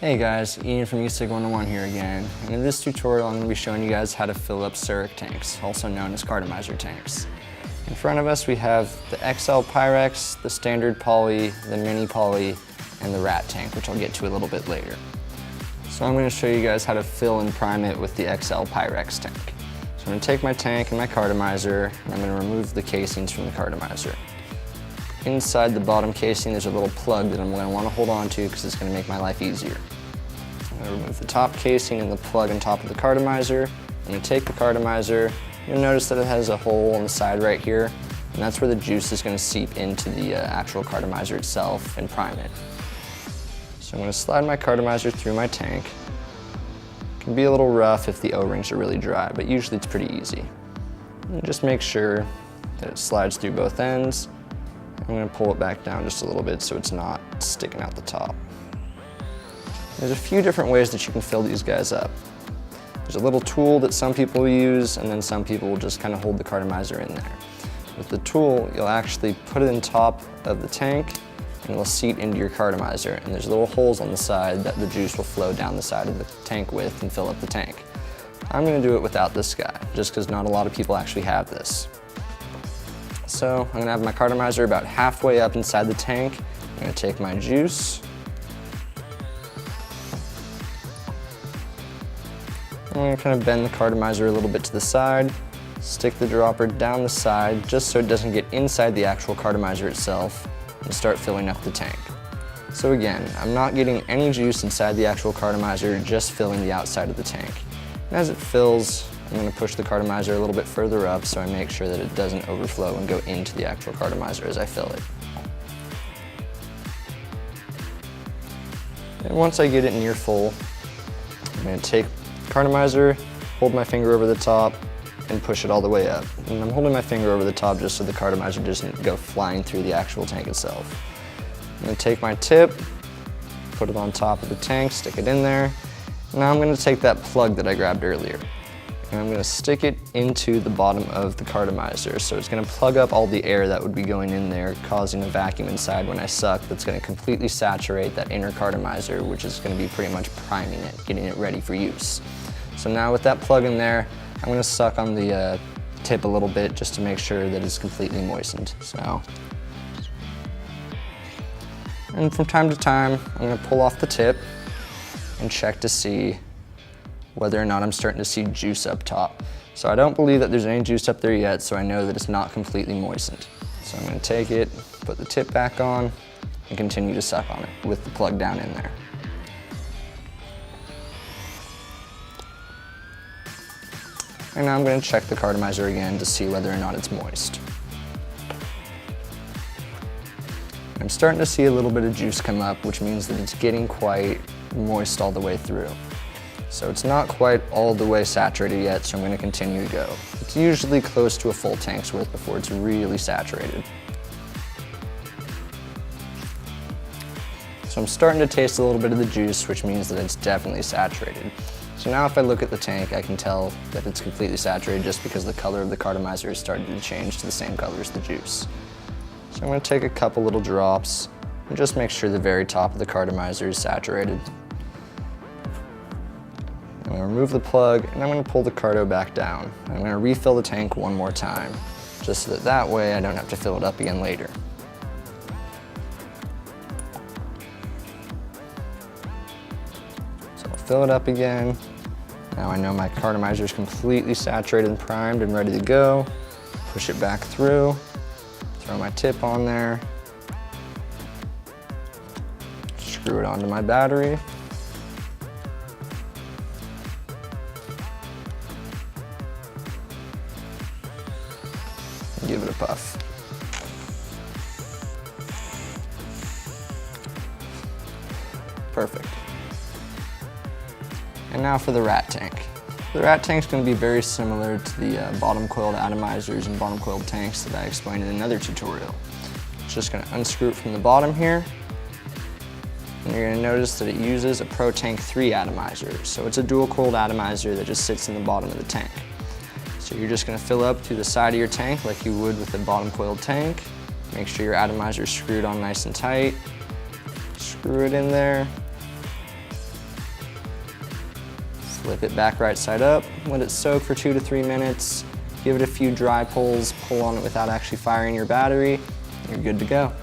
Hey guys, Ian from ECIG 101 here again, and in this tutorial I'm going to be showing you guys how to fill up CirrusTanks, also known as cartomizer tanks. In front of us we have the XL Pyrex, the standard poly, the mini poly, and the rat tank, which I'll get to a little bit later. So I'm going to show you guys how to fill and prime it with the XL Pyrex tank. So I'm going to take my tank and my cartomizer, and I'm going to remove the casings from the cartomizer. Inside the bottom casing there's a little plug that I'm going to want to hold on to because it's going to make my life easier. I'm going to remove the top casing and the plug on top of the cartomizer. I'm going to take the cartomizer. You'll notice that it has a hole on the side right here, and that's where the juice is going to seep into the actual cartomizer itself and prime it. So I'm going to slide my cartomizer through my tank. It can be a little rough if the O-rings are really dry, but usually it's pretty easy. And just make sure that it slides through both ends. I'm going to pull it back down just a little bit so it's not sticking out the top. There's a few different ways that you can fill these guys up. There's a little tool that some people use, and then some people will just kind of hold the cartomizer in there. With the tool, you'll actually put it in top of the tank and it'll seat into your cartomizer, and there's little holes on the side that the juice will flow down the side of the tank with and fill up the tank. I'm going to do it without this guy, just because not a lot of people actually have this. So I'm going to have my cartomizer about halfway up inside the tank. I'm going to take my juice. I'm going to kind of bend the cartomizer a little bit to the side, stick the dropper down the side just so it doesn't get inside the actual cartomizer itself, and start filling up the tank. So again, I'm not getting any juice inside the actual cartomizer, just filling the outside of the tank. And as it fills, I'm going to push the cartomizer a little bit further up so I make sure that it doesn't overflow and go into the actual cartomizer as I fill it. And once I get it near full, I'm going to take the cartomizer, hold my finger over the top, and push it all the way up. And I'm holding my finger over the top just so the cartomizer doesn't go flying through the actual tank itself. I'm going to take my tip, put it on top of the tank, stick it in there. Now I'm going to take that plug that I grabbed earlier, and I'm going to stick it into the bottom of the cartomizer. So it's going to plug up all the air that would be going in there, causing a vacuum inside when I suck that's going to completely saturate that inner cartomizer, which is going to be pretty much priming it, getting it ready for use. So now with that plug in there, I'm going to suck on the tip a little bit just to make sure that it's completely moistened. And from time to time, I'm going to pull off the tip and check to see whether or not I'm starting to see juice up top. So I don't believe that there's any juice up there yet, so I know that it's not completely moistened. So I'm going to take it, put the tip back on, and continue to suck on it with the plug down in there. And now I'm going to check the cartomizer again to see whether or not it's moist. I'm starting to see a little bit of juice come up, which means that it's getting quite moist all the way through. So it's not quite all the way saturated yet, so I'm going to continue to go. It's usually close to a full tank's worth before it's really saturated. So I'm starting to taste a little bit of the juice, which means that it's definitely saturated. So now if I look at the tank, I can tell that it's completely saturated just because the color of the cartomizer is starting to change to the same color as the juice. So I'm going to take a couple little drops and just make sure the very top of the cartomizer is saturated. I'm going to remove the plug and I'm going to pull the carto back down. I'm going to refill the tank one more time, just so that way I don't have to fill it up again later. So I'll fill it up again. Now I know my cartomizer is completely saturated and primed and ready to go. Push it back through, throw my tip on there, screw it onto my battery. Give it a puff. Perfect. And now for the rat tank. The rat tank is going to be very similar to the bottom coiled atomizers and bottom coiled tanks that I explained in another tutorial. It's just going to unscrew it from the bottom here, and you're going to notice that it uses a Pro Tank 3 atomizer. So it's a dual coiled atomizer that just sits in the bottom of the tank. So you're just going to fill up through the side of your tank like you would with a bottom coiled tank. Make sure your atomizer is screwed on nice and tight. Screw it in there. Flip it back right side up, let it soak for 2 to 3 minutes, give it a few dry pulls, pull on it without actually firing your battery, and you're good to go.